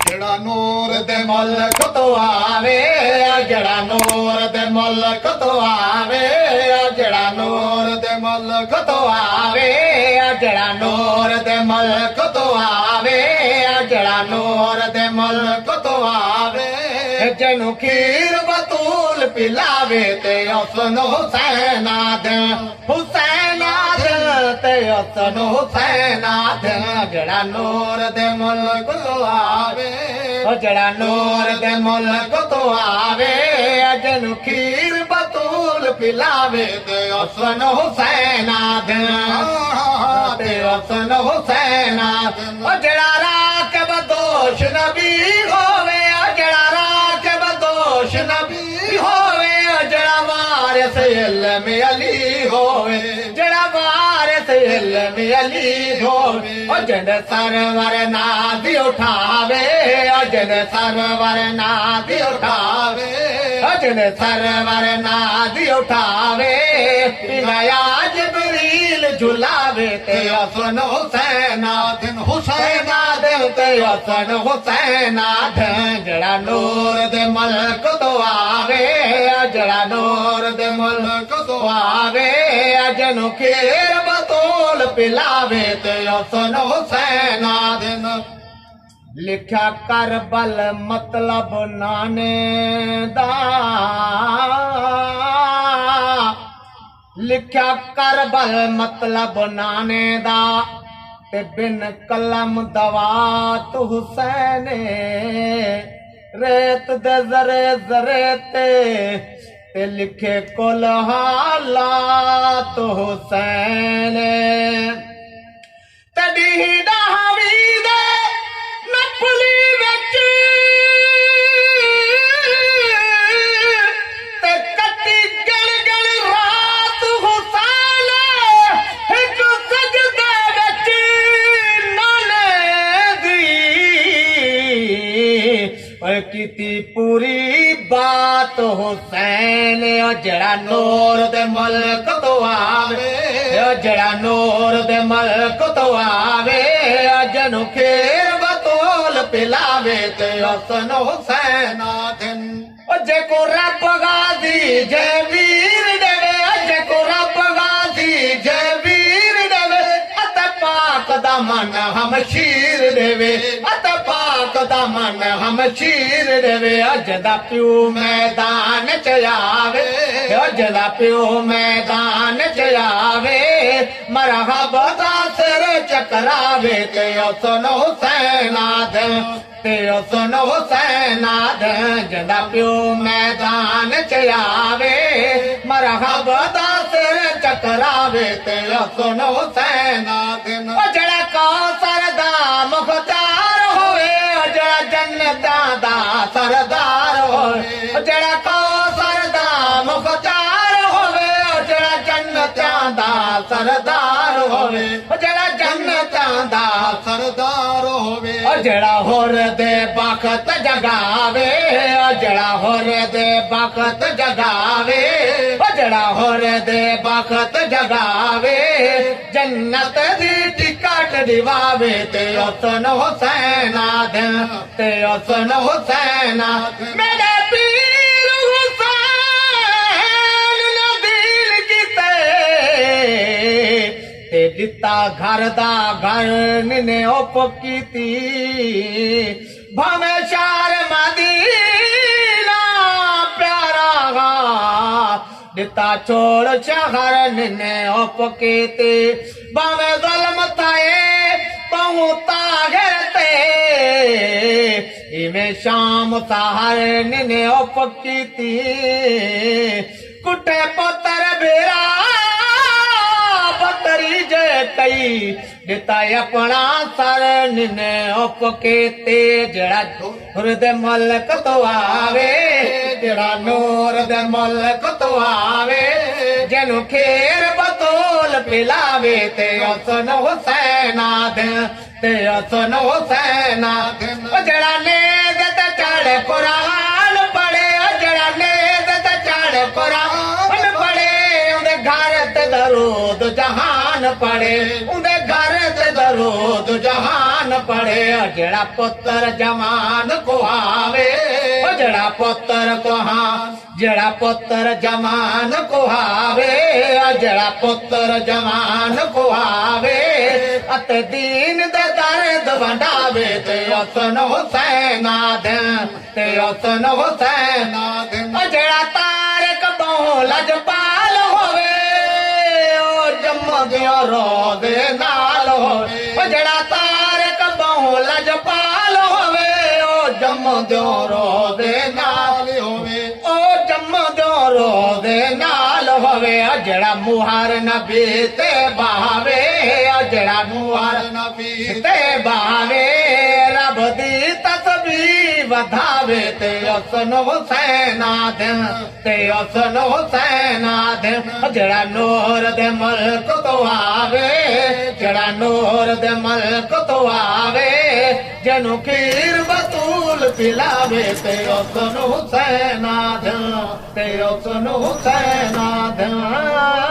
जड़ा नूर दे मुल्क तो आवे, जड़ा नूर दे मुल्क तो आवे, जड़ा नूर दे मुल्क तो आवे, जड़ा नूर दे मुल्क तो आवे, जड़ा नूर दे मुल्क तो आवे। जनु खीर बतूल पिलावे ते उसन हुसैना दे, हुसैना दे ते उसन हुसैना दे। जड़ा नूर दे मुल्क तो आवे, जड़ा नूर दे मुल्क तो आवे, जनु खीर बतूल पिलावे ते उसन हुसैना दे, ते उसन हुसैना। जड़ा राकब दोष नबी होवे, जड़ा राकब दोष नबी होवे, जड़ा वारिस इल्म अली होवे, जड़ा वारिस इल्म अली होवे। जन सरवर नादी उठावे, जन सरवर नादी उठावे, जन सरवर नादी उठावे। नया जिब्रील झुलावे ते उसन हुसैना दिन, हुसैना दिन ते उसन हुसैना दिन। जड़ा नूर दे मुल्क तो आवे, जड़ा नूर दे मुल्क तो आवे, जनु खीर बतूल पिलावे ते उसन हुसैना दिन। लिखा करबल मतलब नाने दा, लिखा करबल मतलब नाने दा, ते बिन कलम दवात हुसैन। रेत दे जरे जरे ते लिखे कुल हालात हुसैन। तड़ी डहावी दे नपली विच ते कटी गल गल रात हुसैन। एक सजदे विच नाने दी कीती पूरी बात हुसैन। जड़ा नूर दे मुल्क तो आवे, जड़ा नूर दे मुल्क तो आवे, जनु खीर बतूल पिलावे ते उसन हुसैना दिन। जे को रब गाजी जय वीर देवे, जे को रब गाजी जय वीर देवे, अत पाक दा मन हम शीर देवे, अत पाक दा मन हम शीर देवे। अज दा प्यू मैदान च आवे, अज दा प्यू मैदान च आवे, मरहबा दा सिर चकरावे ते उसन हुसैना दे, ते उसन हुसैना दे। जदा प्यू मैदान च आवे, मरहबा दा सिर चकरावे ते उसन हुसैना दे। जड़ा कौसर दा मुख्तार होवे, जड़ा जन्नतां दा सरदार होवे, जड़ा कौसर दा मुख्तार होवे, जड़ा जन्नतां दा सरदार होवे, जड़ा जन्नतां दा सरदार होवे। जड़ा होर दे बखत जगावे, जड़ा होर दे बखत जगावे, जड़ा होर दे बखत जगावे, जन्नत दी टिकट दिवावे ते उसन हुसैना दे, ते उसन हुसैना। मेरे पीर हुसैन ने दिल कीते ते दिता घर दा घर ने उप कीती, भावे शार मदीना प्यारा दिता छोड़ शहर ने उप कीती, भावे ज़ुल्म थाए पहुँता घरते, इवें शाम सहर ने उप कीती, कुटे पुत्र बेरा बतरी जे कई दिता अपना सर ने उप कीते। जड़ा नूर दे मुल्क तो आवे, जड़ा नूर दे मुल्क तो आवे, जनु खीर बतूल पिलावे ते उसन हुसैना दे, ते उसन हुसैना दे। जड़ा नेज़ ते चढ़ कुरान पढ़े, जड़ा नेज़ ते चढ़ कुरान पढ़े, उनदे घर ते दरूद जहान पढ़े, उनदे घर ते दरूद जहान पढ़े। लोड़े जड़ा पुत्र जवान को आवे जड़ा पुत्र को हाँ जड़ा पुत्र जवान को आवे जड़ा पुत्र जवान को आवे अत दीन दे दर्द वंडावे ते हुसन हुसैन आदम ते हुसन हुसैन आदम जड़ा तारक बहु लजपाल होवे ओ जम्मदियो रोदे नाल होवे जड़ा तारक बहु लजपाल होवे ओ जम्मदियो रोदे नाल होवे ओ जम्मदियो रोदे नाल होवे जड़ा मुहर नबी ते बहावे जड़ा मुहर नबी ते बहावे रब दी तस्बीह वधावे ते हुसन हुसैन आदम ते हुसन हुसैन आदम जड़ा नूर दे मुल्क तो आवे जड़ा नूर दे मुल्क तो आवे जनु खीर बतूल पिलावे ते हुसन हुसैन आदम ते हुसन हुसैन आदम